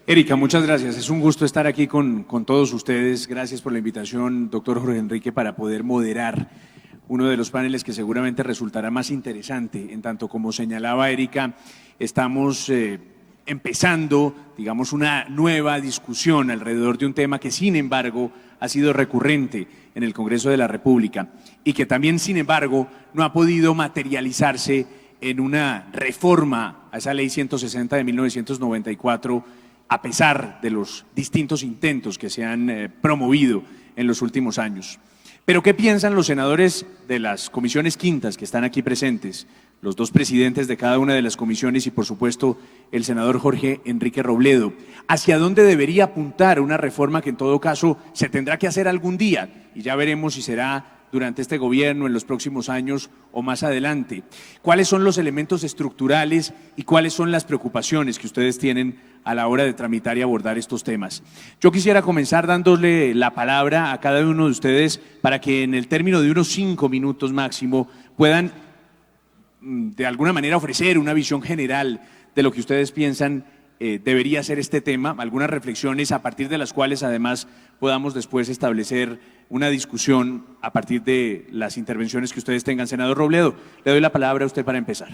Erika, muchas gracias. Es un gusto estar aquí con todos ustedes. Gracias por la invitación, doctor Jorge Enrique, para poder moderar uno de los paneles que seguramente resultará más interesante. En tanto, como señalaba Erika, estamos empezando, digamos, una nueva discusión alrededor de un tema que, sin embargo, ha sido recurrente en el Congreso de la República y que también, sin embargo, no ha podido materializarse en una reforma a esa Ley 160 de 1994, a pesar de los distintos intentos que se han promovido en los últimos años. Pero ¿qué piensan los senadores de las comisiones quintas que están aquí presentes, los dos presidentes de cada una de las comisiones y, por supuesto, el senador Jorge Enrique Robledo? ¿Hacia dónde debería apuntar una reforma que en todo caso se tendrá que hacer algún día? Y ya veremos si será durante este gobierno, en los próximos años o más adelante. ¿Cuáles son los elementos estructurales y cuáles son las preocupaciones que ustedes tienen a la hora de tramitar y abordar estos temas? Yo quisiera comenzar dándole la palabra a cada uno de ustedes para que en el término de unos 5 minutos máximo puedan de alguna manera ofrecer una visión general de lo que ustedes piensan debería ser este tema, algunas reflexiones a partir de las cuales además podamos después establecer una discusión a partir de las intervenciones que ustedes tengan. Senador Robledo, le doy la palabra a usted para empezar.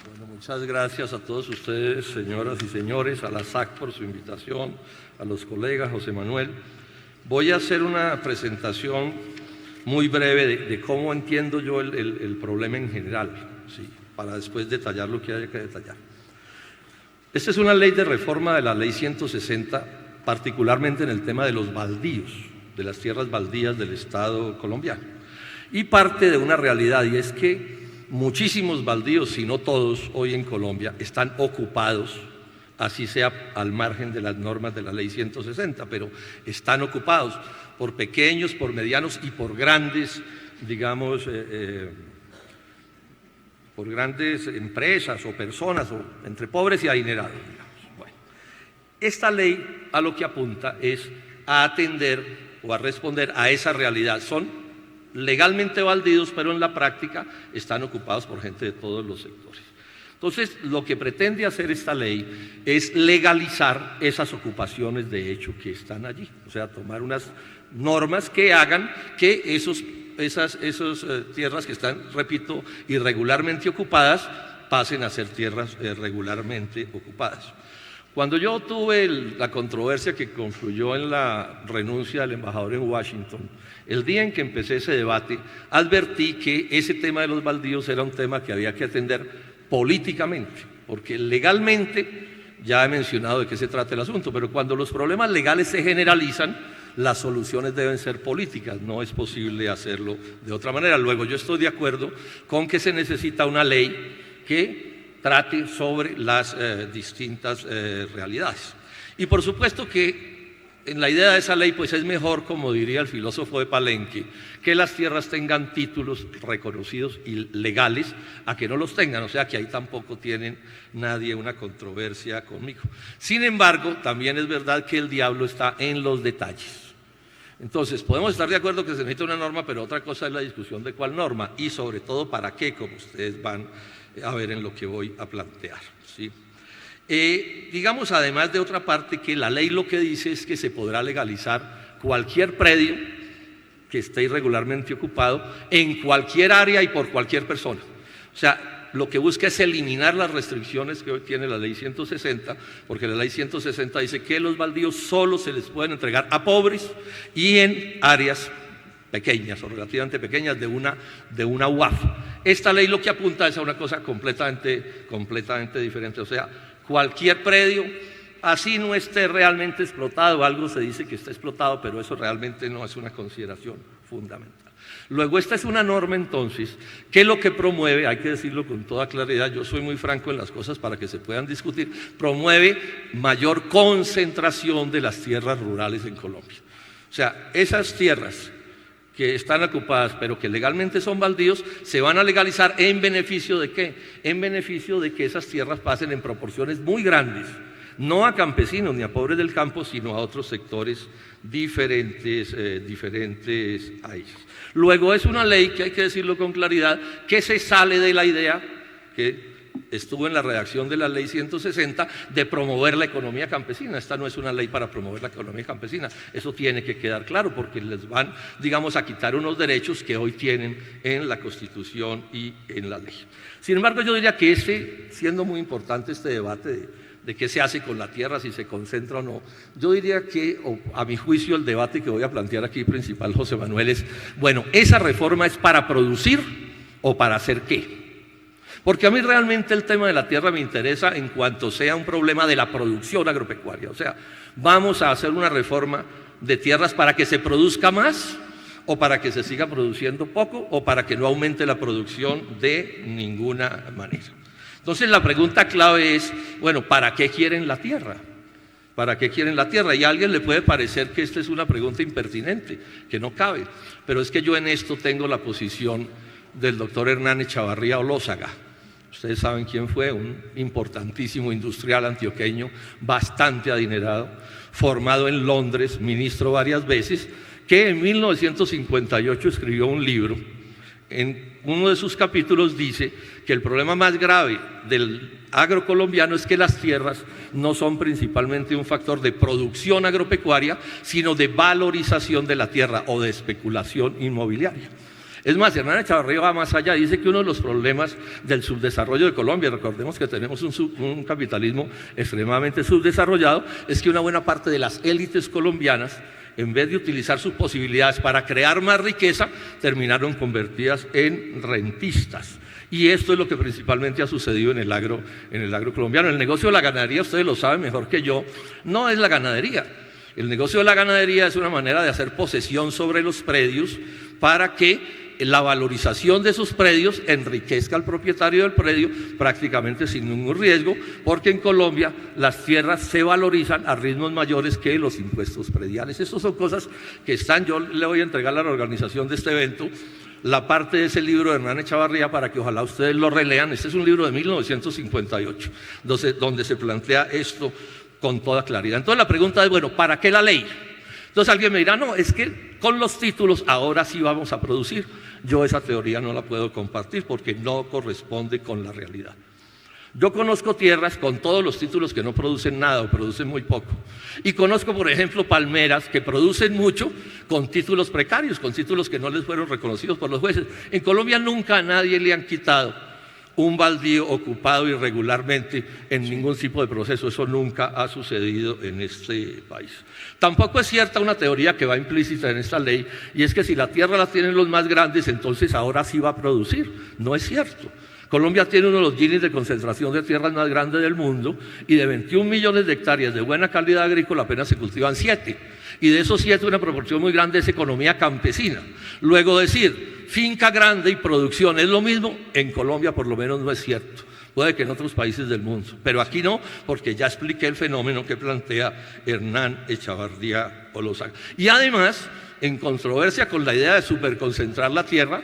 Bueno, muchas gracias a todos ustedes, señoras y señores, a la SAC por su invitación, a los colegas, José Manuel. Voy a hacer una presentación muy breve de cómo entiendo yo el problema en general, ¿sí?, para después detallar lo que haya que detallar. Esta es una ley de reforma de la Ley 160, particularmente en el tema de los baldíos, de las tierras baldías del Estado colombiano. Y parte de una realidad, y es que muchísimos baldíos, si no todos, hoy en Colombia están ocupados, así sea al margen de las normas de la Ley 160, pero están ocupados por pequeños, por medianos y por grandes, digamos, por grandes empresas o personas, o entre pobres y adinerados, digamos. Bueno, esta ley a lo que apunta es a atender o a responder a esa realidad. Son legalmente baldíos, pero en la práctica están ocupados por gente de todos los sectores. Entonces, lo que pretende hacer esta ley es legalizar esas ocupaciones de hecho que están allí, o sea, tomar unas normas que hagan que esas tierras que están, repito, irregularmente ocupadas, pasen a ser tierras regularmente ocupadas. Cuando yo tuve la controversia que confluyó en la renuncia del embajador en Washington, el día en que empecé ese debate, advertí que ese tema de los baldíos era un tema que había que atender políticamente, porque legalmente, ya he mencionado de qué se trata el asunto, pero cuando los problemas legales se generalizan, las soluciones deben ser políticas, no es posible hacerlo de otra manera. Luego, yo estoy de acuerdo con que se necesita una ley que trate sobre las distintas realidades. Y por supuesto que en la idea de esa ley, pues es mejor, como diría el filósofo de Palenque, que las tierras tengan títulos reconocidos y legales a que no los tengan, o sea que ahí tampoco tienen nadie una controversia conmigo. Sin embargo, también es verdad que el diablo está en los detalles. Entonces, podemos estar de acuerdo que se necesita una norma, pero otra cosa es la discusión de cuál norma y sobre todo para qué, como ustedes van a ver en lo que voy a plantear, ¿sí? Digamos además de otra parte que la ley lo que dice es que se podrá legalizar cualquier predio que esté irregularmente ocupado en cualquier área y por cualquier persona. O sea, lo que busca es eliminar las restricciones que hoy tiene la Ley 160, porque la Ley 160 dice que los baldíos solo se les pueden entregar a pobres y en áreas pequeñas o relativamente pequeñas de una UAF. Esta ley lo que apunta es a una cosa completamente diferente, o sea, cualquier predio, así no esté realmente explotado, algo se dice que está explotado, pero eso realmente no es una consideración fundamental. Luego, esta es una norma entonces que lo que promueve, hay que decirlo con toda claridad, yo soy muy franco en las cosas para que se puedan discutir, promueve mayor concentración de las tierras rurales en Colombia. O sea, esas tierras que están ocupadas pero que legalmente son baldíos, se van a legalizar ¿en beneficio de qué? En beneficio de que esas tierras pasen en proporciones muy grandes no a campesinos ni a pobres del campo, sino a otros sectores diferentes a ellos. Luego es una ley que hay que decirlo con claridad, que se sale de la idea que estuvo en la redacción de la ley 160 de promover la economía campesina. Esta no es una ley para promover la economía campesina, eso tiene que quedar claro, porque les van, digamos, a quitar unos derechos que hoy tienen en la Constitución y en la ley. Sin embargo, yo diría que siendo muy importante este debate de qué se hace con la tierra, si se concentra o no, yo diría que, a mi juicio, el debate que voy a plantear aquí principal, José Manuel, es, bueno, ¿esa reforma es para producir o para hacer qué? Porque a mí realmente el tema de la tierra me interesa en cuanto sea un problema de la producción agropecuaria. O sea, ¿vamos a hacer una reforma de tierras para que se produzca más o para que se siga produciendo poco o para que no aumente la producción de ninguna manera? Entonces la pregunta clave es, bueno, ¿para qué quieren la tierra? ¿Para qué quieren la tierra? Y a alguien le puede parecer que esta es una pregunta impertinente, que no cabe, pero es que yo en esto tengo la posición del doctor Hernán Echavarría Olózaga. Ustedes saben quién fue, un importantísimo industrial antioqueño, bastante adinerado, formado en Londres, ministro varias veces, que en 1958 escribió un libro. En uno de sus capítulos dice que el problema más grave del agro colombiano es que las tierras no son principalmente un factor de producción agropecuaria, sino de valorización de la tierra o de especulación inmobiliaria. Es más, Hernán Echavarría va más allá, dice que uno de los problemas del subdesarrollo de Colombia, recordemos que tenemos un capitalismo extremadamente subdesarrollado, es que una buena parte de las élites colombianas, en vez de utilizar sus posibilidades para crear más riqueza, terminaron convertidas en rentistas. Y esto es lo que principalmente ha sucedido en el agro colombiano. El negocio de la ganadería, ustedes lo saben mejor que yo, no es la ganadería. El negocio de la ganadería es una manera de hacer posesión sobre los predios para que la valorización de esos predios enriquezca al propietario del predio prácticamente sin ningún riesgo, porque en Colombia las tierras se valorizan a ritmos mayores que los impuestos prediales. Estas son cosas que están, yo le voy a entregar a la organización de este evento la parte de ese libro de Hernán Echavarría para que ojalá ustedes lo relean. Este es un libro de 1958, donde se plantea esto con toda claridad. Entonces la pregunta es, bueno, ¿para qué la ley? Entonces alguien me dirá, no, es que con los títulos ahora sí vamos a producir. Yo esa teoría no la puedo compartir porque no corresponde con la realidad. Yo conozco tierras con todos los títulos que no producen nada o producen muy poco. Y conozco, por ejemplo, palmeras que producen mucho con títulos precarios, con títulos que no les fueron reconocidos por los jueces. En Colombia nunca a nadie le han quitado un baldío ocupado irregularmente en ningún tipo de proceso. Eso nunca ha sucedido en este país. Tampoco es cierta una teoría que va implícita en esta ley, y es que si la tierra la tienen los más grandes, entonces ahora sí va a producir. No es cierto. Colombia tiene uno de los Guinness de concentración de tierras más grandes del mundo, y de 21 millones de hectáreas de buena calidad agrícola apenas se cultivan 7. Y de esos 7 una proporción muy grande es economía campesina. Luego decir finca grande y producción es lo mismo, en Colombia por lo menos no es cierto. Puede que en otros países del mundo, pero aquí no, porque ya expliqué el fenómeno que plantea Hernán Echavarría Olózaga. Y además, en controversia con la idea de superconcentrar la tierra,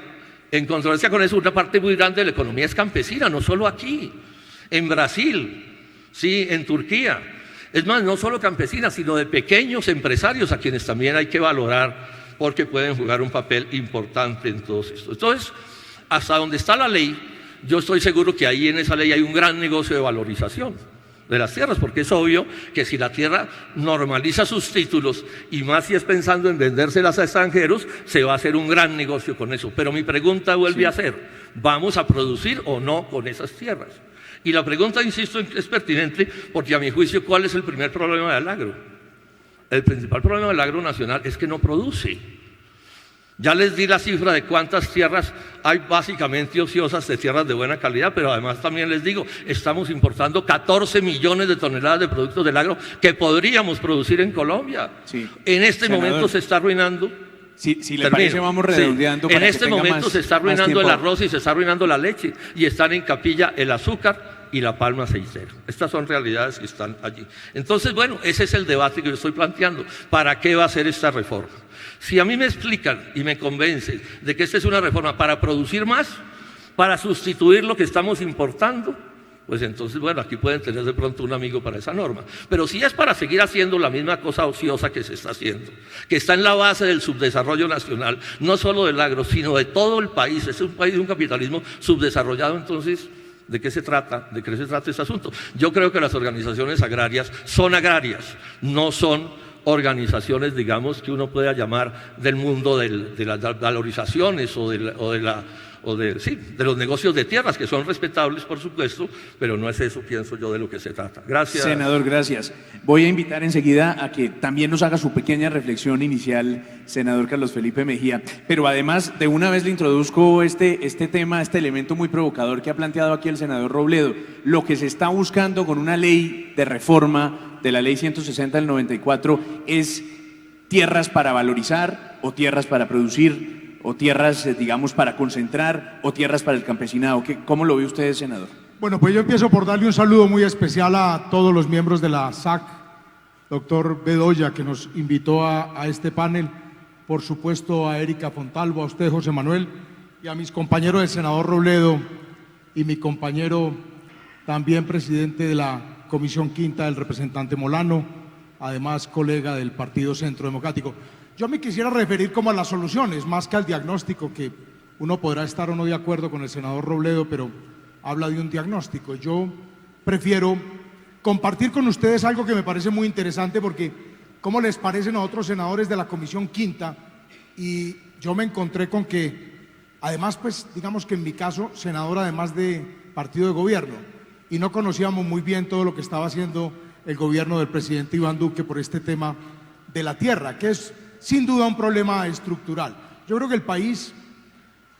en controversia con eso, una parte muy grande de la economía es campesina, no solo aquí, en Brasil, sí, en Turquía. Es más, no solo campesinas, sino de pequeños empresarios a quienes también hay que valorar porque pueden jugar un papel importante en todo esto. Entonces, hasta donde está la ley, yo estoy seguro que ahí en esa ley hay un gran negocio de valorización de las tierras, porque es obvio que si la tierra normaliza sus títulos, y más si es pensando en vendérselas a extranjeros, se va a hacer un gran negocio con eso. Pero mi pregunta vuelve a ser, ¿vamos a producir o no con esas tierras? Y la pregunta, insisto, es pertinente porque a mi juicio, ¿cuál es el primer problema del agro? El principal problema del agro nacional es que no produce. Ya les di la cifra de cuántas tierras hay básicamente ociosas, de tierras de buena calidad, pero además también les digo, estamos importando 14 millones de toneladas de productos del agro que podríamos producir en Colombia. Sí. En este momento se está arruinando. Si le parece, vamos redondeando. Sí. En este momento se está arruinando el arroz y se está arruinando la leche, y están en capilla el azúcar y la palma aceitera. Estas son realidades que están allí. Entonces, bueno, ese es el debate que yo estoy planteando. ¿Para qué va a ser esta reforma? Si a mí me explican y me convencen de que esta es una reforma para producir más, para sustituir lo que estamos importando, pues entonces, bueno, aquí pueden tener de pronto un amigo para esa norma. Pero si es para seguir haciendo la misma cosa ociosa que se está haciendo, que está en la base del subdesarrollo nacional, no solo del agro, sino de todo el país, es un país de un capitalismo subdesarrollado, entonces, ¿de qué se trata? ¿De qué se trata este asunto? Yo creo que las organizaciones agrarias, no son organizaciones, digamos, que uno pueda llamar del mundo de las valorizaciones o de los negocios de tierras, que son respetables, por supuesto, pero no es eso, pienso yo, de lo que se trata. Gracias. Senador, gracias. Voy a invitar enseguida a que también nos haga su pequeña reflexión inicial, senador Carlos Felipe Mejía, pero además de una vez le introduzco este tema, este elemento muy provocador que ha planteado aquí el senador Robledo, lo que se está buscando con una ley de reforma de la ley 160 del 94 es tierras para valorizar o tierras para producir, o tierras, digamos, para concentrar, o tierras para el campesinado. ¿Cómo lo ve usted, senador? Bueno, pues yo empiezo por darle un saludo muy especial a todos los miembros de la SAC, doctor Bedoya, que nos invitó a este panel, por supuesto a Erika Fontalvo, a usted, José Manuel, y a mis compañeros, el senador Robledo, y mi compañero, también presidente de la Comisión Quinta, el representante Molano, además colega del Partido Centro Democrático. Yo me quisiera referir como a las soluciones, más que al diagnóstico, que uno podrá estar o no de acuerdo con el senador Robledo, pero habla de un diagnóstico. Yo prefiero compartir con ustedes algo que me parece muy interesante, porque ¿cómo les parecen a otros senadores de la Comisión Quinta? Y yo me encontré con que, además, pues digamos que en mi caso, senador además de partido de gobierno, y no conocíamos muy bien todo lo que estaba haciendo el gobierno del presidente Iván Duque por este tema de la tierra, que es sin duda un problema estructural. Yo creo que el país,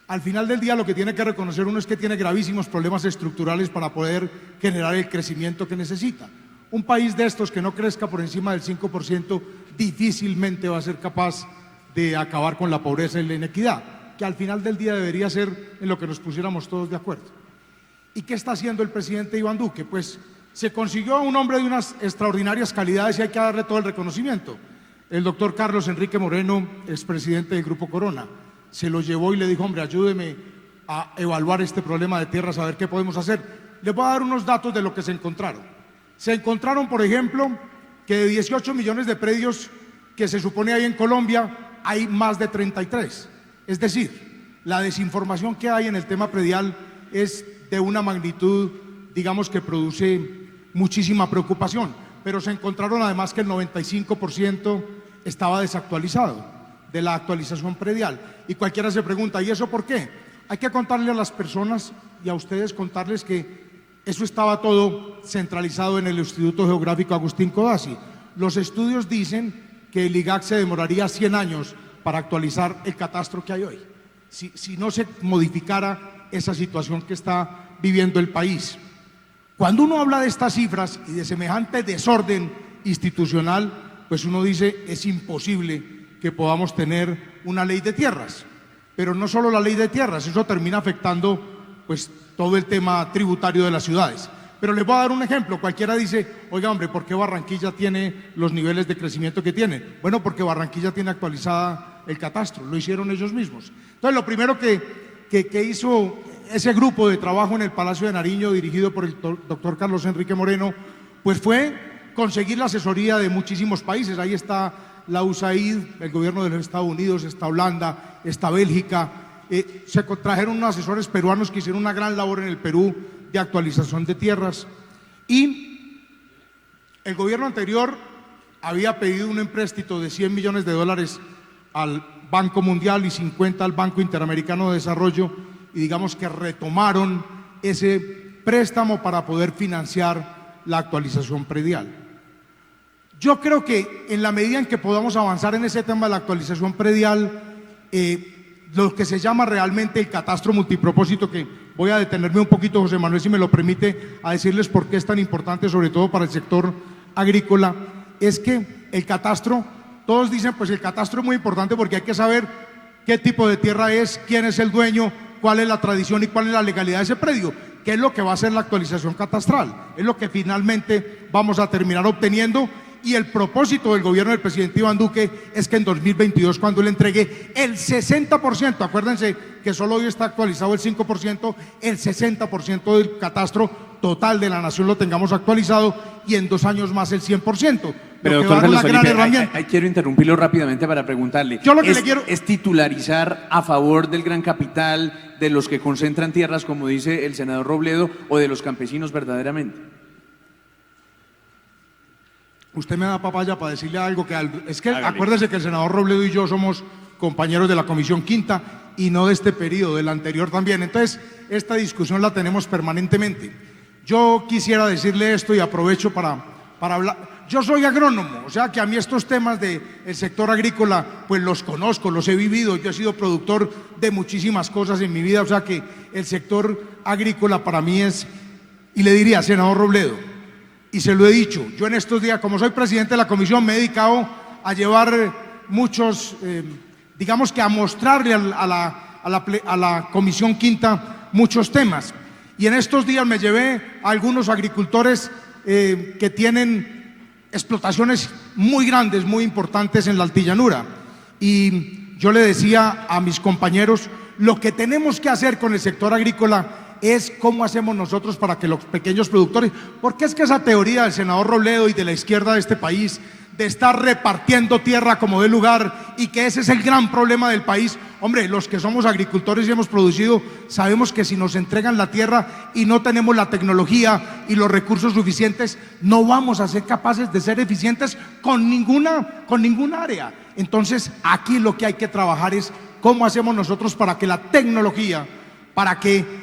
al final del día, lo que tiene que reconocer uno es que tiene gravísimos problemas estructurales para poder generar el crecimiento que necesita. Un país de estos que no crezca por encima del 5% difícilmente va a ser capaz de acabar con la pobreza y la inequidad, que al final del día debería ser en lo que nos pusiéramos todos de acuerdo. ¿Y qué está haciendo el presidente Iván Duque? Pues se consiguió a un hombre de unas extraordinarias calidades y hay que darle todo el reconocimiento. El doctor Carlos Enrique Moreno, expresidente del Grupo Corona, se lo llevó y le dijo, hombre, ayúdeme a evaluar este problema de tierras, a ver qué podemos hacer. Les voy a dar unos datos de lo que se encontraron. Se encontraron, por ejemplo, que de 18 millones de predios que se supone hay en Colombia, hay más de 33. Es decir, la desinformación que hay en el tema predial es de una magnitud, digamos, que produce muchísima preocupación. Pero se encontraron además que el 95% estaba desactualizado de la actualización predial. Y cualquiera se pregunta, ¿y eso por qué? Hay que contarle a las personas y a ustedes contarles que eso estaba todo centralizado en el Instituto Geográfico Agustín Codazzi. Los estudios dicen que el IGAC se demoraría 100 años para actualizar el catastro que hay hoy, si no se modificara esa situación que está viviendo el país. Cuando uno habla de estas cifras y de semejante desorden institucional, pues uno dice, es imposible que podamos tener una ley de tierras. Pero no solo la ley de tierras, eso termina afectando pues todo el tema tributario de las ciudades. Pero les voy a dar un ejemplo. Cualquiera dice, oiga hombre, ¿por qué Barranquilla tiene los niveles de crecimiento que tiene? Bueno, porque Barranquilla tiene actualizada el catastro, lo hicieron ellos mismos. Entonces lo primero que hizo ese grupo de trabajo en el Palacio de Nariño, dirigido por el doctor Carlos Enrique Moreno, pues fue conseguir la asesoría de muchísimos países. Ahí está la USAID, el gobierno de los Estados Unidos, está Holanda, está Bélgica. Se trajeron unos asesores peruanos que hicieron una gran labor en el Perú de actualización de tierras. Y el gobierno anterior había pedido un empréstito de $100 millones al Banco Mundial y 50 al Banco Interamericano de Desarrollo, y digamos que retomaron ese préstamo para poder financiar la actualización predial. Yo creo que en la medida en que podamos avanzar en ese tema de la actualización predial, lo que se llama realmente el catastro multipropósito, que voy a detenerme un poquito, José Manuel, si me lo permite, a decirles por qué es tan importante, sobre todo para el sector agrícola, es que el catastro, todos dicen, pues el catastro es muy importante porque hay que saber qué tipo de tierra es, quién es el dueño, cuál es la tradición y cuál es la legalidad de ese predio, qué es lo que va a ser la actualización catastral, es lo que finalmente vamos a terminar obteniendo. Y el propósito del gobierno del presidente Iván Duque es que en 2022, cuando le entregue el 60%, acuérdense que solo hoy está actualizado el 5%, el 60% del catastro total de la nación lo tengamos actualizado y en 2 años más el 100%. Pero doctor Carlos Felipe, quiero interrumpirlo rápidamente para preguntarle. Yo lo que le quiero ¿Es titularizar a favor del gran capital, de los que concentran tierras, como dice el senador Robledo, o de los campesinos verdaderamente? Usted me da papaya para decirle algo que... Es que hágale. Acuérdese que el senador Robledo y yo somos compañeros de la Comisión Quinta y no de este periodo, del anterior también. Entonces, esta discusión la tenemos permanentemente. Yo quisiera decirle esto y aprovecho para hablar. Yo soy agrónomo, o sea que a mí estos temas del sector agrícola, pues los conozco, los he vivido. Yo he sido productor de muchísimas cosas en mi vida, o sea que el sector agrícola para mí es... Y le diría, senador Robledo, y se lo he dicho, yo en estos días, como soy presidente de la comisión, me he dedicado a llevar muchos, digamos que a mostrarle a la comisión quinta muchos temas. Y en estos días me llevé a algunos agricultores que tienen explotaciones muy grandes, muy importantes en la altillanura. Y yo le decía a mis compañeros, lo que tenemos que hacer con el sector agrícola es cómo hacemos nosotros para que los pequeños productores, porque es que esa teoría del senador Robledo y de la izquierda de este país, de estar repartiendo tierra como de lugar y que ese es el gran problema del país. Hombre, los que somos agricultores y hemos producido, sabemos que si nos entregan la tierra y no tenemos la tecnología y los recursos suficientes, no vamos a ser capaces de ser eficientes con ninguna área. Entonces, aquí lo que hay que trabajar es cómo hacemos nosotros para que la tecnología, para que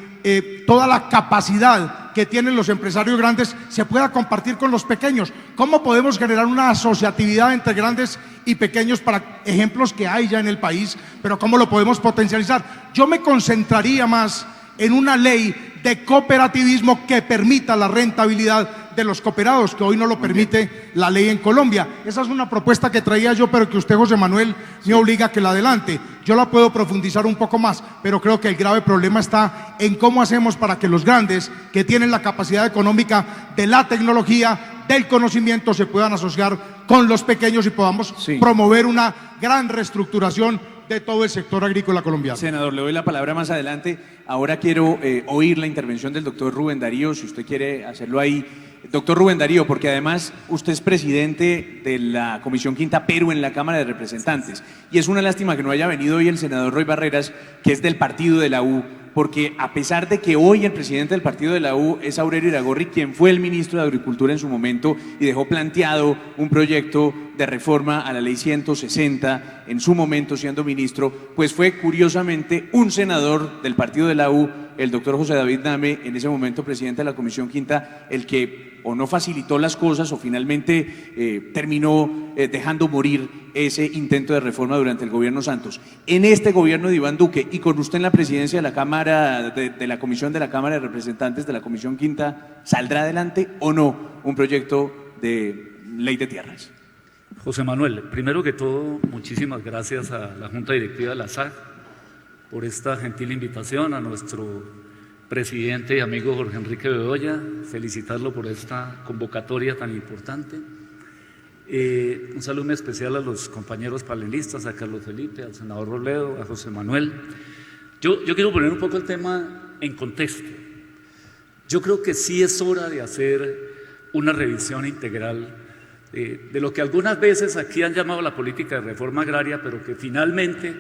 toda la capacidad que tienen los empresarios grandes se pueda compartir con los pequeños. ¿Cómo podemos generar una asociatividad entre grandes y pequeños para ejemplos que hay ya en el país? Pero ¿cómo lo podemos potencializar? Yo me concentraría más en una ley de cooperativismo que permita la rentabilidad de los cooperados, que hoy no lo permite la ley en Colombia. Esa es una propuesta que traía yo, pero que usted, José Manuel, me obliga a que la adelante. Yo la puedo profundizar un poco más, pero creo que el grave problema está en cómo hacemos para que los grandes, que tienen la capacidad económica de la tecnología, del conocimiento, se puedan asociar con los pequeños y podamos promover una gran reestructuración de todo el sector agrícola colombiano. Senador, le doy la palabra más adelante. Ahora quiero oír la intervención del doctor Rubén Darío, si usted quiere hacerlo ahí. Doctor Rubén Darío, porque además usted es presidente de la Comisión Quinta, pero en la Cámara de Representantes. Y es una lástima que no haya venido hoy el senador Roy Barreras, que es del partido de la U, porque a pesar de que hoy el presidente del partido de la U es Aurelio Iragorri, quien fue el ministro de Agricultura en su momento y dejó planteado un proyecto de reforma a la ley 160 en su momento siendo ministro, pues fue curiosamente un senador del partido de la U, el doctor José David Name, en ese momento presidente de la Comisión Quinta, el que o no facilitó las cosas o finalmente terminó dejando morir ese intento de reforma durante el gobierno Santos. En este gobierno de Iván Duque y con usted en la presidencia de la Cámara, de la Comisión de la Cámara de Representantes de la Comisión Quinta, ¿saldrá adelante o no un proyecto de ley de tierras? José Manuel, primero que todo, muchísimas gracias a la Junta Directiva de la SAC por esta gentil invitación, a nuestro presidente y amigo Jorge Enrique Bedoya, felicitarlo por esta convocatoria tan importante. Un saludo muy especial a los compañeros panelistas, a Carlos Felipe, al senador Robledo, a José Manuel. Yo quiero poner un poco el tema en contexto. Yo creo que sí es hora de hacer una revisión integral de lo que algunas veces aquí han llamado la política de reforma agraria, pero que finalmente,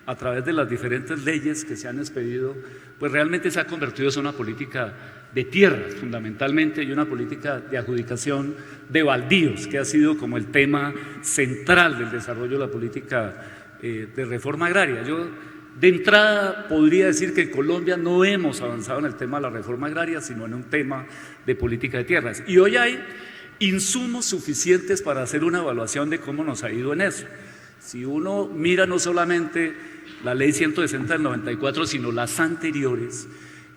a través de las diferentes leyes que se han expedido, pues realmente se ha convertido en una política de tierras fundamentalmente y una política de adjudicación de baldíos, que ha sido como el tema central del desarrollo de la política de reforma agraria. Yo de entrada podría decir que en Colombia no hemos avanzado en el tema de la reforma agraria, sino en un tema de política de tierras. Y hoy hay insumos suficientes para hacer una evaluación de cómo nos ha ido en eso. Si uno mira no solamente la ley 160 del 94, sino las anteriores,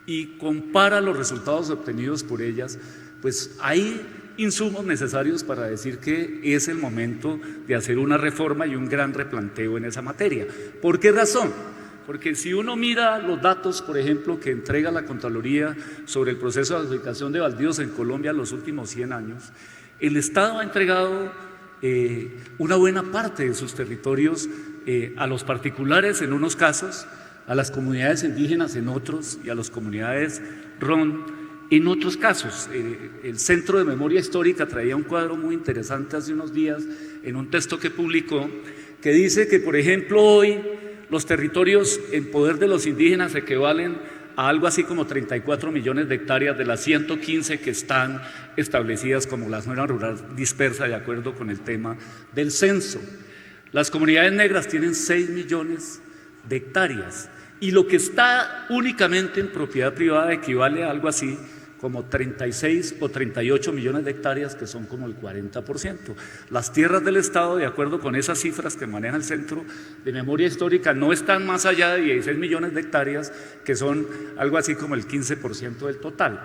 y compara los resultados obtenidos por ellas, pues hay insumos necesarios para decir que es el momento de hacer una reforma y un gran replanteo en esa materia. ¿Por qué razón? Porque si uno mira los datos, por ejemplo, que entrega la Contraloría sobre el proceso de adjudicación de baldíos en Colombia en los últimos 100 años, el Estado ha entregado una buena parte de sus territorios a los particulares en unos casos, a las comunidades indígenas en otros y a las comunidades RON en otros casos. El Centro de Memoria Histórica traía un cuadro muy interesante hace unos días en un texto que publicó, que dice que, por ejemplo, hoy los territorios en poder de los indígenas equivalen a algo así como 34 millones de hectáreas de las 115 que están establecidas como la zona rural dispersa de acuerdo con el tema del censo. Las comunidades negras tienen 6 millones de hectáreas y lo que está únicamente en propiedad privada equivale a algo así como 36 o 38 millones de hectáreas, que son como el 40%. Las tierras del Estado, de acuerdo con esas cifras que maneja el Centro de Memoria Histórica, no están más allá de 16 millones de hectáreas, que son algo así como el 15% del total.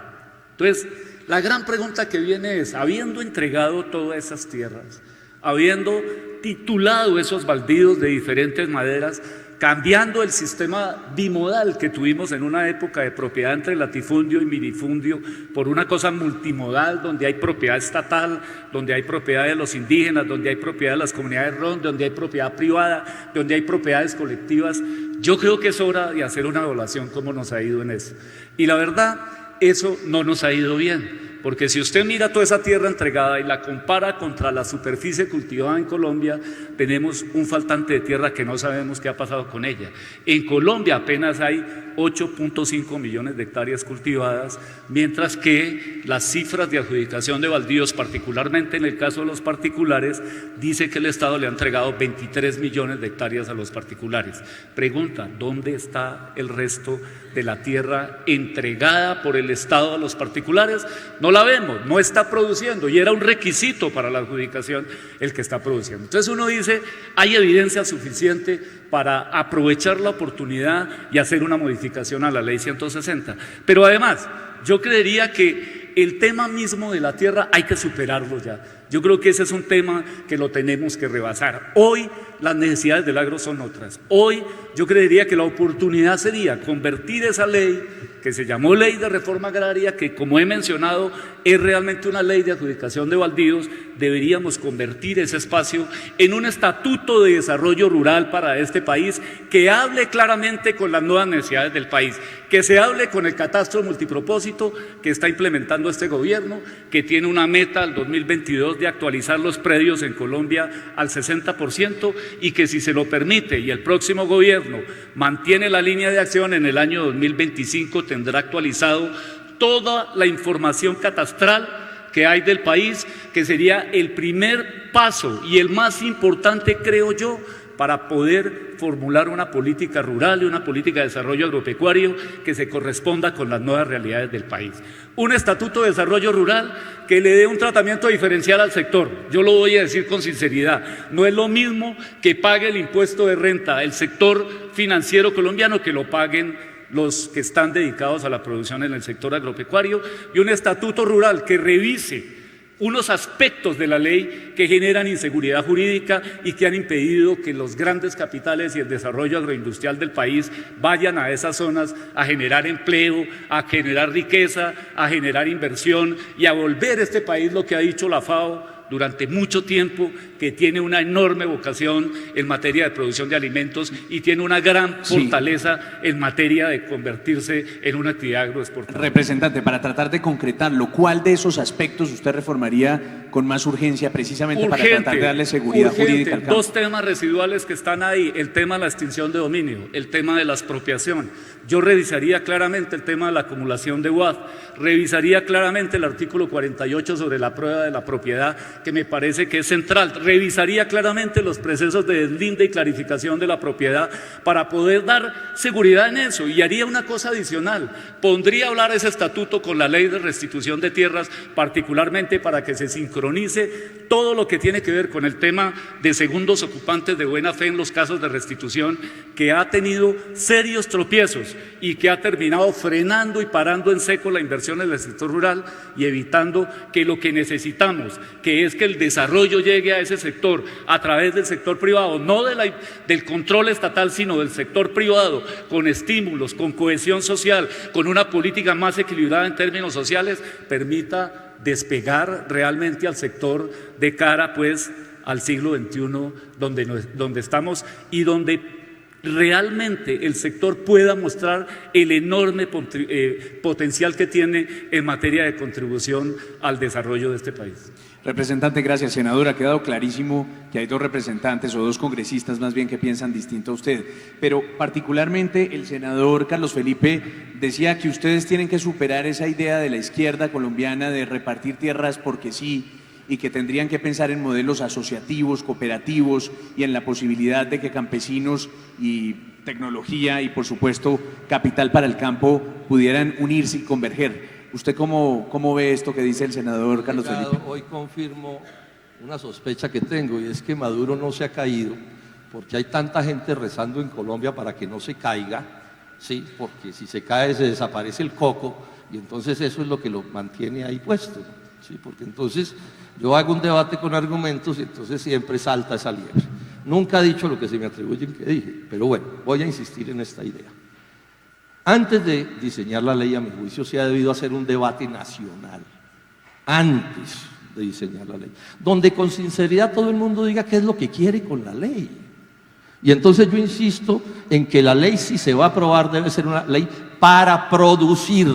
Entonces, la gran pregunta que viene es, habiendo entregado todas esas tierras, habiendo titulado esos baldíos de diferentes maneras, cambiando el sistema bimodal que tuvimos en una época de propiedad entre latifundio y minifundio por una cosa multimodal, donde hay propiedad estatal, donde hay propiedad de los indígenas, donde hay propiedad de las comunidades RON, donde hay propiedad privada, donde hay propiedades colectivas. Yo creo que es hora de hacer una evaluación cómo nos ha ido en eso. Y la verdad, eso no nos ha ido bien. Porque si usted mira toda esa tierra entregada y la compara contra la superficie cultivada en Colombia, tenemos un faltante de tierra que no sabemos qué ha pasado con ella. En Colombia apenas hay 8.5 millones de hectáreas cultivadas, mientras que las cifras de adjudicación de baldíos, particularmente en el caso de los particulares, dice que el Estado le ha entregado 23 millones de hectáreas a los particulares. Pregunta, ¿dónde está el resto de la tierra entregada por el Estado a los particulares? No la vemos, no está produciendo y era un requisito para la adjudicación el que está produciendo. Entonces uno dice, hay evidencia suficiente para aprovechar la oportunidad y hacer una modificación a la ley 160. Pero además, yo creería que el tema mismo de la tierra hay que superarlo ya. Yo creo que ese es un tema que lo tenemos que rebasar. Hoy las necesidades del agro son otras. Hoy yo creería que la oportunidad sería convertir esa ley que se llamó Ley de Reforma Agraria, que como he mencionado es realmente una ley de adjudicación de baldíos. Deberíamos convertir ese espacio en un estatuto de desarrollo rural para este país que hable claramente con las nuevas necesidades del país, que se hable con el catastro multipropósito que está implementando este gobierno, que tiene una meta al 2022 de actualizar los predios en Colombia al 60% y que si se lo permite y el próximo gobierno mantiene la línea de acción en el año 2025 tendrá actualizado toda la información catastral que hay del país, que sería el primer paso y el más importante, creo yo, para poder formular una política rural y una política de desarrollo agropecuario que se corresponda con las nuevas realidades del país. Un estatuto de desarrollo rural que le dé un tratamiento diferencial al sector. Yo lo voy a decir con sinceridad, no es lo mismo que pague el impuesto de renta el sector financiero colombiano que lo paguen los que están dedicados a la producción en el sector agropecuario, y un estatuto rural que revise unos aspectos de la ley que generan inseguridad jurídica y que han impedido que los grandes capitales y el desarrollo agroindustrial del país vayan a esas zonas a generar empleo, a generar riqueza, a generar inversión y a volver este país lo que ha dicho la FAO durante mucho tiempo, que tiene una enorme vocación en materia de producción de alimentos y tiene una gran fortaleza en materia de convertirse en una actividad agroexportadora. Representante, para tratar de concretarlo, ¿cuál de esos aspectos usted reformaría con más urgencia precisamente para tratar de darle seguridad jurídica al campo? Dos temas residuales que están ahí, el tema de la extinción de dominio, el tema de la expropiación. Yo revisaría claramente el tema de la acumulación de UAF, revisaría claramente el artículo 48 sobre la prueba de la propiedad, que me parece que es central, revisaría claramente los procesos de deslinde y clarificación de la propiedad para poder dar seguridad en eso, y haría una cosa adicional, pondría a hablar ese estatuto con la ley de restitución de tierras, particularmente para que se sincronice todo lo que tiene que ver con el tema de segundos ocupantes de buena fe en los casos de restitución, que ha tenido serios tropiezos y que ha terminado frenando y parando en seco la inversión en el sector rural y evitando que lo que necesitamos, que es que el desarrollo llegue a ese sector a través del sector privado, no del control estatal, sino del sector privado, con estímulos, con cohesión social, con una política más equilibrada en términos sociales, permita despegar realmente al sector de cara pues al siglo XXI donde estamos y donde realmente el sector pueda mostrar el enorme potencial que tiene en materia de contribución al desarrollo de este país. Representante, gracias. Senador, ha quedado clarísimo que hay dos representantes o dos congresistas más bien que piensan distinto a usted, pero particularmente el senador Carlos Felipe decía que ustedes tienen que superar esa idea de la izquierda colombiana de repartir tierras porque sí, y que tendrían que pensar en modelos asociativos, cooperativos y en la posibilidad de que campesinos y tecnología y por supuesto capital para el campo pudieran unirse y converger. ¿Usted cómo ve esto que dice el senador Carlos Felipe? Hoy confirmo una sospecha que tengo, y es que Maduro no se ha caído porque hay tanta gente rezando en Colombia para que no se caiga, ¿sí? Porque si se cae se desaparece el coco y entonces eso es lo que lo mantiene ahí puesto, ¿sí? Porque entonces yo hago un debate con argumentos y entonces siempre salta esa liebre. Nunca he dicho lo que se me atribuyen que dije, pero bueno, voy a insistir en esta idea. Antes de diseñar la ley, a mi juicio, se ha debido hacer un debate nacional, antes de diseñar la ley, donde con sinceridad todo el mundo diga qué es lo que quiere con la ley. Y entonces yo insisto en que la ley, si se va a aprobar, debe ser una ley para producir.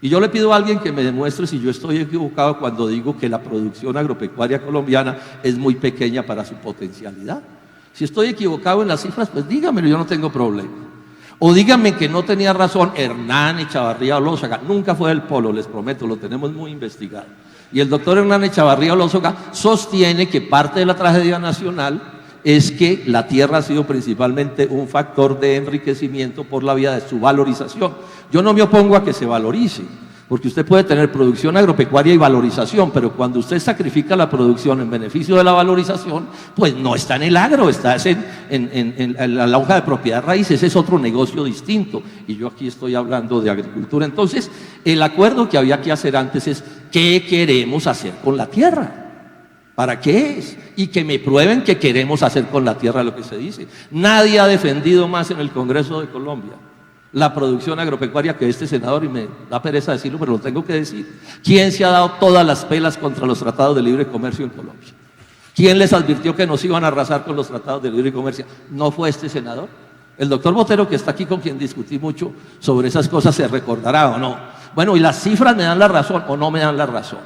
Y yo le pido a alguien que me demuestre si yo estoy equivocado cuando digo que la producción agropecuaria colombiana es muy pequeña para su potencialidad. Si estoy equivocado en las cifras, pues dígamelo, yo no tengo problema. O díganme que no tenía razón Hernán Echavarría Olózaga, nunca fue del Polo, les prometo, lo tenemos muy investigado. Y el doctor Hernán Echavarría Olózaga sostiene que parte de la tragedia nacional es que la tierra ha sido principalmente un factor de enriquecimiento por la vía de su valorización. Yo no me opongo a que se valorice, porque usted puede tener producción agropecuaria y valorización, pero cuando usted sacrifica la producción en beneficio de la valorización, pues no está en el agro, está en la hoja de propiedad raíz, ese es otro negocio distinto, y yo aquí estoy hablando de agricultura. Entonces, el acuerdo que había que hacer antes es, ¿qué queremos hacer con la tierra? ¿Para qué es? Y que me prueben que queremos hacer con la tierra lo que se dice. Nadie ha defendido más en el Congreso de Colombia la producción agropecuaria que este senador, y me da pereza decirlo, pero lo tengo que decir. ¿Quién se ha dado todas las pelas contra los tratados de libre comercio en Colombia? ¿Quién les advirtió que nos iban a arrasar con los tratados de libre comercio? ¿No fue este senador? El doctor Botero, que está aquí, con quien discutí mucho sobre esas cosas, ¿se recordará o no? Bueno, y las cifras me dan la razón o no me dan la razón.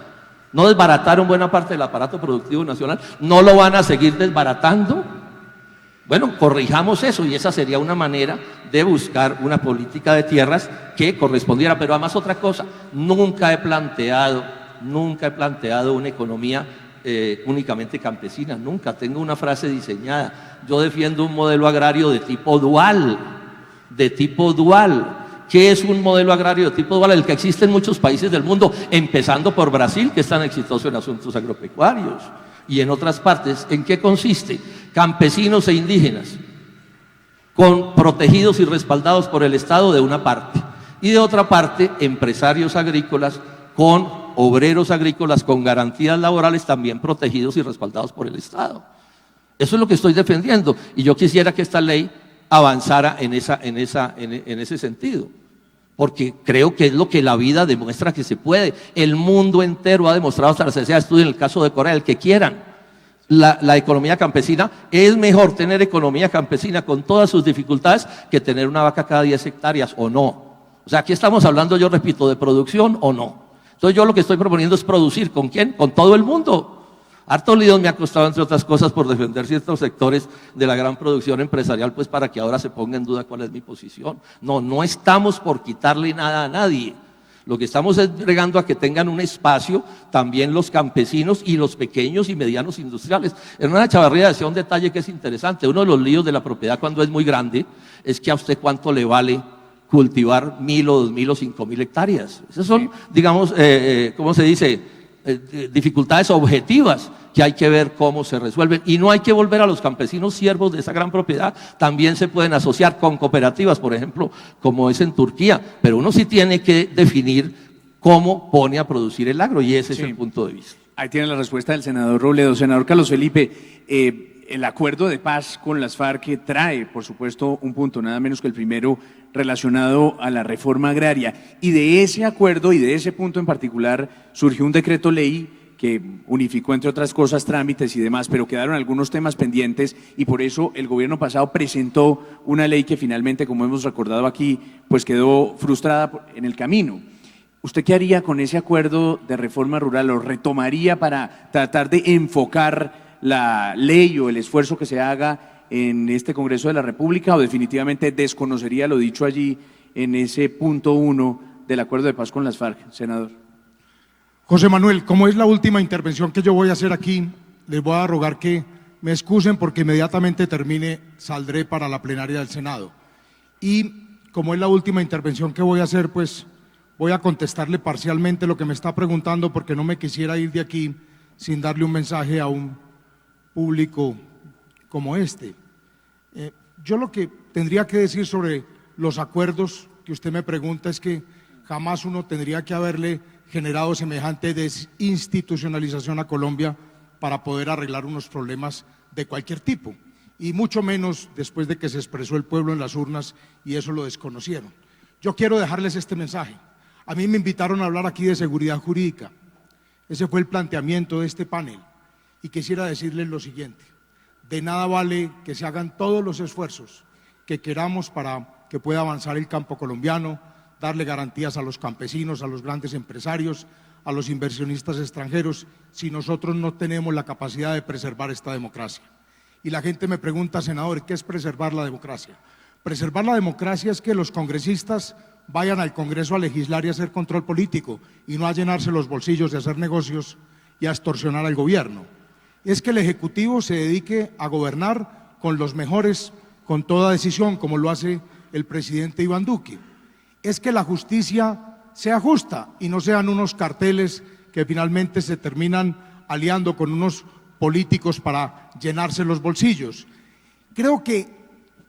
No desbarataron buena parte del aparato productivo nacional, no lo van a seguir desbaratando. Bueno, corrijamos eso, y esa sería una manera de buscar una política de tierras que correspondiera. Pero además otra cosa, nunca he planteado una economía únicamente campesina, nunca. Tengo una frase diseñada. Yo defiendo un modelo agrario de tipo dual, ¿Qué es un modelo agrario de tipo dual? El que existe en muchos países del mundo, empezando por Brasil, que es tan exitoso en asuntos agropecuarios, y en otras partes. ¿En qué consiste? Campesinos e indígenas, protegidos y respaldados por el Estado de una parte, y de otra parte, empresarios agrícolas con obreros agrícolas con garantías laborales también protegidos y respaldados por el Estado. Eso es lo que estoy defendiendo, y yo quisiera que esta ley avanzara en ese sentido, porque creo que es lo que la vida demuestra que se puede. El mundo entero ha demostrado, hasta la CCA estudia en el caso de Corea, el que quieran, la economía campesina. Es mejor tener economía campesina con todas sus dificultades que tener una vaca cada 10 hectáreas o no. O sea, aquí estamos hablando, yo repito, de producción o no. Entonces yo lo que estoy proponiendo es producir. ¿Con quién? Con todo el mundo. Hartos líos me ha costado, entre otras cosas, por defender ciertos sectores de la gran producción empresarial, pues para que ahora se ponga en duda cuál es mi posición. No estamos por quitarle nada a nadie. Lo que estamos es bregando a que tengan un espacio también los campesinos y los pequeños y medianos industriales. Hernán Echavarría decía un detalle que es interesante. Uno de los líos de la propiedad cuando es muy grande es que a usted cuánto le vale cultivar 1.000 o 2.000 o 5.000 hectáreas. Esas son, digamos, ¿cómo se dice?, dificultades objetivas que hay que ver cómo se resuelven, y no hay que volver a los campesinos siervos de esa gran propiedad. También se pueden asociar con cooperativas, por ejemplo, como es en Turquía, pero uno sí tiene que definir cómo pone a producir el agro, y ese es el punto de vista. Ahí tiene la respuesta del senador Robledo. Senador Carlos Felipe, el acuerdo de paz con las FARC trae, por supuesto, un punto, nada menos que el primero, relacionado a la reforma agraria, y de ese acuerdo y de ese punto en particular surgió un decreto ley que unificó, entre otras cosas, trámites y demás, pero quedaron algunos temas pendientes y por eso el gobierno pasado presentó una ley que finalmente, como hemos recordado aquí, pues quedó frustrada en el camino. ¿Usted qué haría con ese acuerdo de reforma rural? ¿Lo retomaría para tratar de enfocar la ley o el esfuerzo que se haga en este Congreso de la República, o definitivamente desconocería lo dicho allí en ese punto 1 del acuerdo de paz con las FARC, senador? José Manuel, como es la última intervención que yo voy a hacer aquí, les voy a rogar que me excusen porque inmediatamente termine, saldré para la plenaria del Senado. Y como es la última intervención que voy a hacer, pues voy a contestarle parcialmente lo que me está preguntando, porque no me quisiera ir de aquí sin darle un mensaje a un público como este. Yo lo que tendría que decir sobre los acuerdos que usted me pregunta es que jamás uno tendría que haberle generado semejante desinstitucionalización a Colombia para poder arreglar unos problemas de cualquier tipo, y mucho menos después de que se expresó el pueblo en las urnas y eso lo desconocieron. Yo quiero dejarles este mensaje. A mí me invitaron a hablar aquí de seguridad jurídica. Ese fue el planteamiento de este panel. Y quisiera decirles lo siguiente: de nada vale que se hagan todos los esfuerzos que queramos para que pueda avanzar el campo colombiano, darle garantías a los campesinos, a los grandes empresarios, a los inversionistas extranjeros, si nosotros no tenemos la capacidad de preservar esta democracia. Y la gente me pregunta, senador, ¿qué es preservar la democracia? Preservar la democracia es que los congresistas vayan al Congreso a legislar y a hacer control político y no a llenarse los bolsillos de hacer negocios y a extorsionar al gobierno. Es que el Ejecutivo se dedique a gobernar con los mejores, con toda decisión, como lo hace el presidente Iván Duque. Es que la justicia sea justa y no sean unos carteles que finalmente se terminan aliando con unos políticos para llenarse los bolsillos. Creo que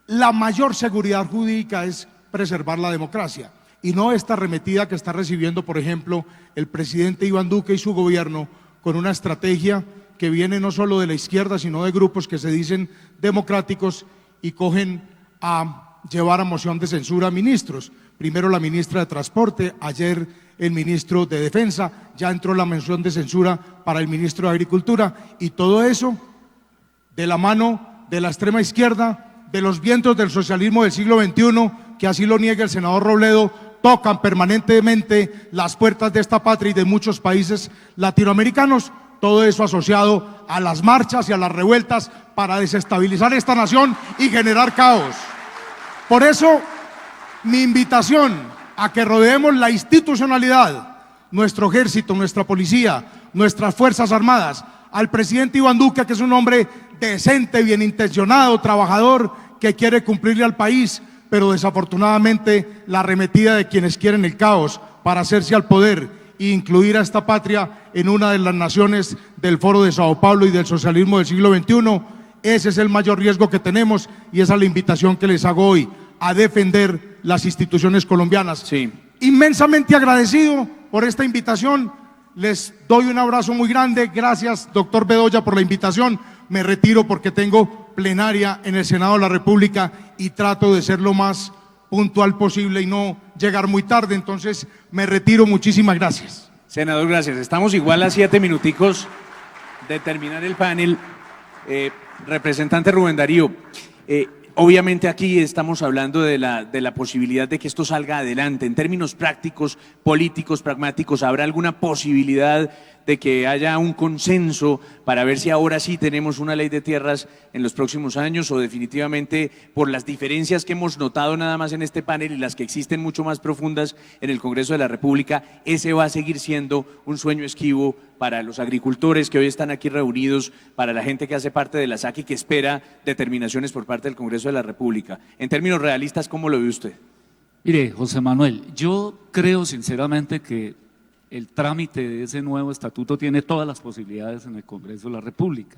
la mayor seguridad jurídica es preservar la democracia y no esta arremetida que está recibiendo, por ejemplo, el presidente Iván Duque y su gobierno con una estrategia que viene no solo de la izquierda, sino de grupos que se dicen democráticos y cogen a llevar a moción de censura a ministros. Primero la ministra de Transporte, ayer el ministro de Defensa, ya entró la moción de censura para el ministro de Agricultura, y todo eso de la mano de la extrema izquierda, de los vientos del socialismo del siglo XXI, que así lo niega el senador Robledo, tocan permanentemente las puertas de esta patria y de muchos países latinoamericanos, todo eso asociado a las marchas y a las revueltas para desestabilizar esta nación y generar caos. Por eso, mi invitación a que rodeemos la institucionalidad, nuestro ejército, nuestra policía, nuestras fuerzas armadas, al presidente Iván Duque, que es un hombre decente, bien intencionado, trabajador, que quiere cumplirle al país, pero desafortunadamente la arremetida de quienes quieren el caos para hacerse al poder e incluir a esta patria en una de las naciones del Foro de Sao Paulo y del socialismo del siglo XXI, ese es el mayor riesgo que tenemos y esa es la invitación que les hago hoy, a defender las instituciones colombianas. Sí. Inmensamente agradecido por esta invitación, les doy un abrazo muy grande, gracias doctor Bedoya por la invitación, me retiro porque tengo plenaria en el Senado de la República y trato de ser lo más puntual posible y no llegar muy tarde, entonces me retiro, muchísimas gracias. Senador, gracias. Estamos igual a 7 minuticos de terminar el panel. Representante Rubén Darío, obviamente aquí estamos hablando de la posibilidad de que esto salga adelante. En términos prácticos, políticos, pragmáticos, ¿habrá alguna posibilidad de que haya un consenso para ver si ahora sí tenemos una ley de tierras en los próximos años, o definitivamente por las diferencias que hemos notado nada más en este panel y las que existen mucho más profundas en el Congreso de la República, ese va a seguir siendo un sueño esquivo para los agricultores que hoy están aquí reunidos, para la gente que hace parte de la SAC y que espera determinaciones por parte del Congreso de la República? En términos realistas, ¿cómo lo ve usted? Mire, José Manuel, yo creo sinceramente que el trámite de ese nuevo estatuto tiene todas las posibilidades en el Congreso de la República.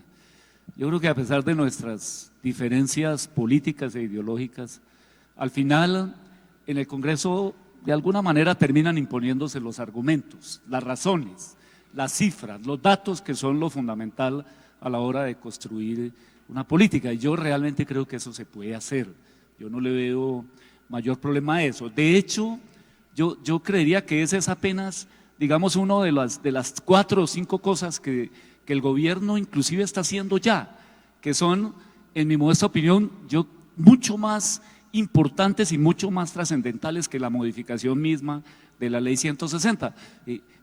Yo creo que a pesar de nuestras diferencias políticas e ideológicas, al final en el Congreso de alguna manera terminan imponiéndose los argumentos, las razones, las cifras, los datos que son lo fundamental a la hora de construir una política. Y yo realmente creo que eso se puede hacer. Yo no le veo mayor problema a eso. De hecho, yo creería que ese es apenas, digamos, una de las 4 o 5 cosas que el gobierno inclusive está haciendo ya, que son, en mi modesta opinión, mucho más importantes y mucho más trascendentales que la modificación misma de la ley 160.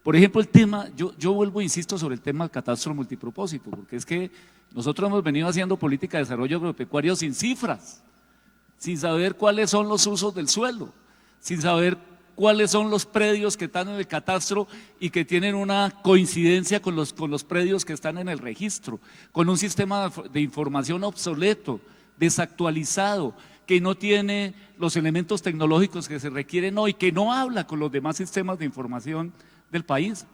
Por ejemplo, el tema, yo vuelvo e insisto sobre el tema del catastro multipropósito, porque es que nosotros hemos venido haciendo política de desarrollo agropecuario sin cifras, sin saber cuáles son los usos del suelo, sin saber cuáles son los predios que están en el catastro y que tienen una coincidencia con los predios que están en el registro, con un sistema de información obsoleto, desactualizado, que no tiene los elementos tecnológicos que se requieren hoy, que no habla con los demás sistemas de información del país.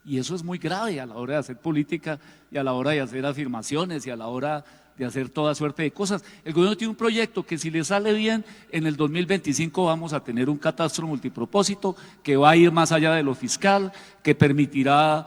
Y eso es muy grave a la hora de hacer política y a la hora de hacer afirmaciones y a la hora de hacer toda suerte de cosas. El gobierno tiene un proyecto que, si le sale bien, en el 2025 vamos a tener un catastro multipropósito que va a ir más allá de lo fiscal, que permitirá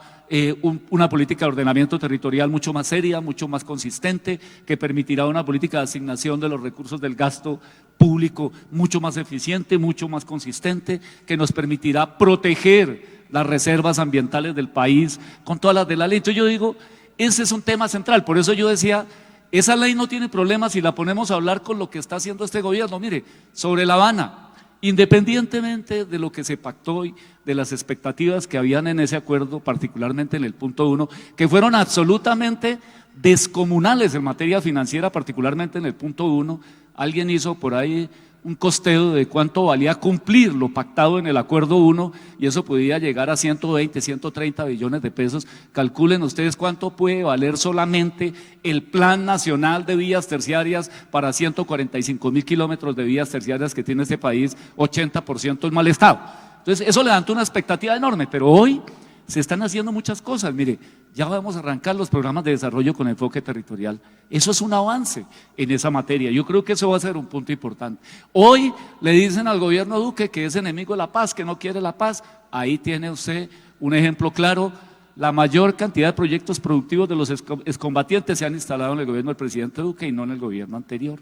una política de ordenamiento territorial mucho más seria, mucho más consistente, que permitirá una política de asignación de los recursos del gasto público mucho más eficiente, mucho más consistente, que nos permitirá proteger las reservas ambientales del país con todas las de la ley. Entonces yo digo, ese es un tema central. Por eso yo decía, esa ley no tiene problema si la ponemos a hablar con lo que está haciendo este gobierno. Mire, sobre La Habana, independientemente de lo que se pactó y de las expectativas que habían en ese acuerdo, particularmente en el punto 1, que fueron absolutamente descomunales en materia financiera, particularmente en el punto 1, alguien hizo por ahí un costeo de cuánto valía cumplir lo pactado en el acuerdo 1, y eso podía llegar a 120, 130 billones de pesos. Calculen ustedes cuánto puede valer solamente el Plan Nacional de Vías Terciarias para 145.000 kilómetros de vías terciarias que tiene este país, 80% en mal estado. Entonces eso levantó una expectativa enorme, pero hoy se están haciendo muchas cosas. Mire, ya vamos a arrancar los programas de desarrollo con enfoque territorial. Eso es un avance en esa materia. Yo creo que eso va a ser un punto importante. Hoy le dicen al gobierno Duque que es enemigo de la paz, que no quiere la paz. Ahí tiene usted un ejemplo claro. La mayor cantidad de proyectos productivos de los excombatientes se han instalado en el gobierno del presidente Duque y no en el gobierno anterior.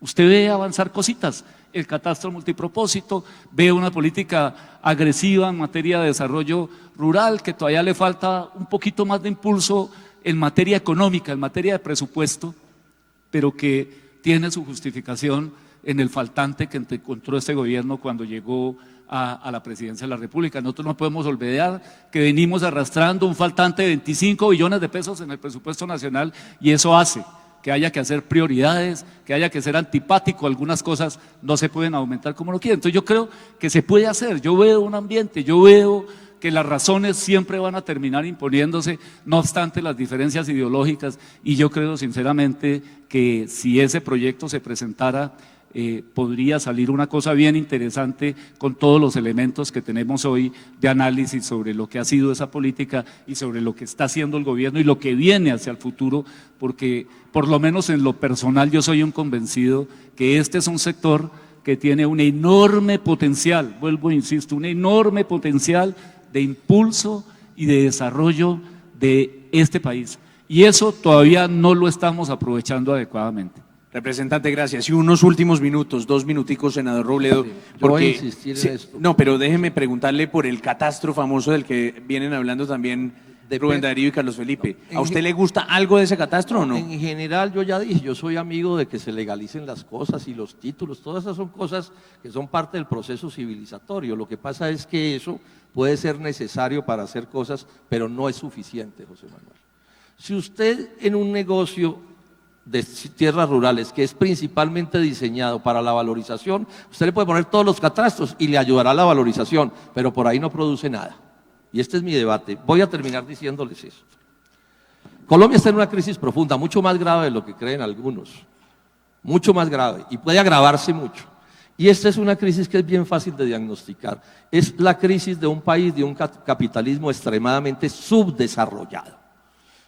Usted ve avanzar cositas, el catastro multipropósito, ve una política agresiva en materia de desarrollo rural, que todavía le falta un poquito más de impulso en materia económica, en materia de presupuesto, pero que tiene su justificación en el faltante que encontró este gobierno cuando llegó a la presidencia de la República. Nosotros no podemos olvidar que venimos arrastrando un faltante de 25 billones de pesos en el presupuesto nacional, y eso hace que haya que hacer prioridades, que haya que ser antipático. Algunas cosas no se pueden aumentar como lo quieren. Entonces yo creo que se puede hacer. Yo veo un ambiente, yo veo que las razones siempre van a terminar imponiéndose, no obstante las diferencias ideológicas, y yo creo sinceramente que si ese proyecto se presentara, podría salir una cosa bien interesante con todos los elementos que tenemos hoy de análisis sobre lo que ha sido esa política y sobre lo que está haciendo el gobierno y lo que viene hacia el futuro, porque por lo menos en lo personal yo soy un convencido que este es un sector que tiene un enorme potencial, vuelvo e insisto, un enorme potencial de impulso y de desarrollo de este país, y eso todavía no lo estamos aprovechando adecuadamente. Representante, gracias. Y unos últimos minutos, 2 minuticos, senador Robledo. Yo voy a insistir en esto. No, pero déjeme preguntarle por el catastro famoso del que vienen hablando también Rubén Darío y Carlos Felipe. ¿A usted le gusta algo de ese catastro o no? En general, yo ya dije, yo soy amigo de que se legalicen las cosas y los títulos. Todas esas son cosas que son parte del proceso civilizatorio. Lo que pasa es que eso puede ser necesario para hacer cosas, pero no es suficiente, José Manuel. Si usted en un negocio de tierras rurales, que es principalmente diseñado para la valorización, usted le puede poner todos los catastros y le ayudará a la valorización, pero por ahí no produce nada. Y este es mi debate. Voy a terminar diciéndoles eso. Colombia está en una crisis profunda, mucho más grave de lo que creen algunos, mucho más grave, y puede agravarse mucho. Y esta es una crisis que es bien fácil de diagnosticar. Es la crisis de un país, de un capitalismo extremadamente subdesarrollado.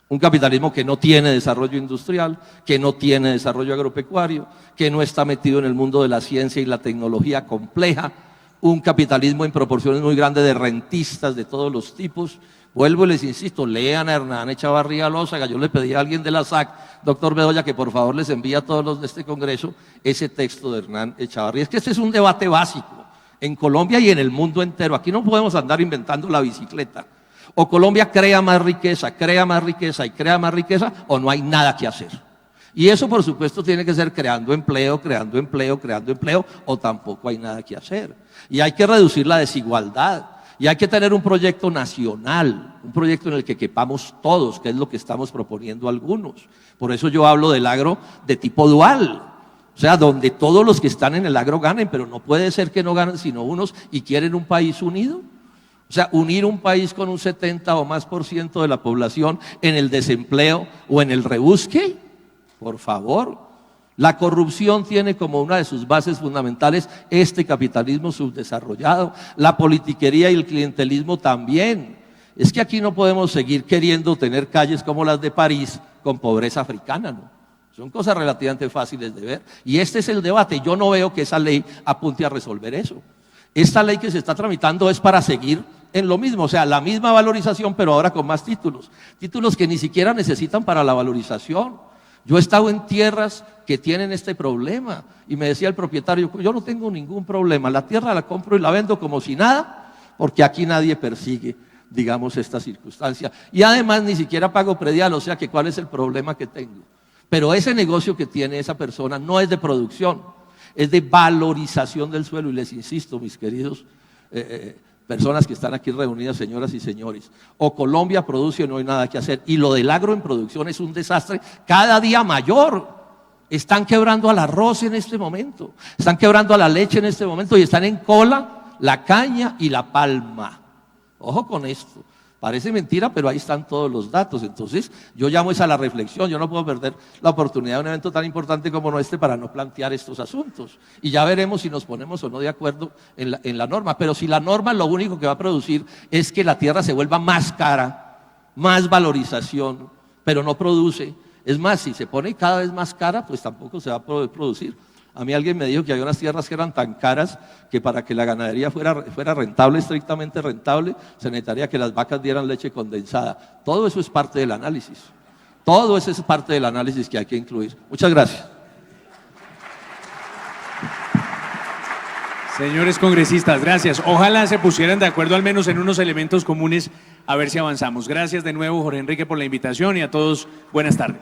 Un capitalismo que no tiene desarrollo industrial, que no tiene desarrollo agropecuario, que no está metido en el mundo de la ciencia y la tecnología compleja, un capitalismo en proporciones muy grandes de rentistas de todos los tipos. Vuelvo y les insisto, lean a Hernán Echavarría Lózaga. Yo le pedí a alguien de la SAC, doctor Bedoya, que por favor les envíe a todos los de este congreso ese texto de Hernán Echavarría. Es que este es un debate básico. en Colombia y en el mundo entero. Aquí no podemos andar inventando la bicicleta. O Colombia crea más riqueza y crea más riqueza, o no hay nada que hacer. Y eso, por supuesto, tiene que ser creando empleo, o tampoco hay nada que hacer. Y hay que reducir la desigualdad. Y hay que tener un proyecto nacional, un proyecto en el que quepamos todos, que es lo que estamos proponiendo algunos. Por eso yo hablo del agro de tipo dual. O sea, donde todos los que están en el agro ganen, pero no puede ser que no ganen sino unos y quieren un país unido. O sea, unir un país con un 70 o más % de la población en el desempleo o en el rebusque, por favor. La corrupción tiene como una de sus bases fundamentales este capitalismo subdesarrollado, la politiquería y el clientelismo también. Es que aquí no podemos seguir queriendo tener calles como las de París con pobreza africana, ¿no? Son cosas relativamente fáciles de ver. Y este es el debate. Yo no veo que esa ley apunte a resolver eso. Esta ley que se está tramitando es para seguir en lo mismo, o sea, la misma valorización, pero ahora con más títulos. Títulos que ni siquiera necesitan para la valorización. Yo he estado en tierras que tienen este problema y me decía el propietario, yo no tengo ningún problema, la tierra la compro y la vendo como si nada, porque aquí nadie persigue, digamos, esta circunstancia. Y además ni siquiera pago predial, o sea que ¿cuál es el problema que tengo? Pero ese negocio que tiene esa persona no es de producción, es de valorización del suelo. Y les insisto, mis queridos personas que están aquí reunidas, señoras y señores, o Colombia produce o no hay nada que hacer. Y lo del agro en producción es un desastre cada día mayor. Están quebrando al arroz en este momento, están quebrando a la leche en este momento y están en cola la caña y la palma. Ojo con esto. Parece mentira, pero ahí están todos los datos. Entonces, yo llamo esa a la reflexión. Yo no puedo perder la oportunidad de un evento tan importante como este para no plantear estos asuntos. Y ya veremos si nos ponemos o no de acuerdo en la norma. Pero si la norma lo único que va a producir es que la tierra se vuelva más cara, más valorización, pero no produce. Es más, si se pone cada vez más cara, pues tampoco se va a poder producir. A mí alguien me dijo que había unas tierras que eran tan caras que para que la ganadería fuera rentable, estrictamente rentable, se necesitaría que las vacas dieran leche condensada. Todo eso es parte del análisis. Todo eso es parte del análisis que hay que incluir. Muchas gracias. Señores congresistas, gracias. Ojalá se pusieran de acuerdo al menos en unos elementos comunes, a ver si avanzamos. Gracias de nuevo, Jorge Enrique, por la invitación y a todos, buenas tardes.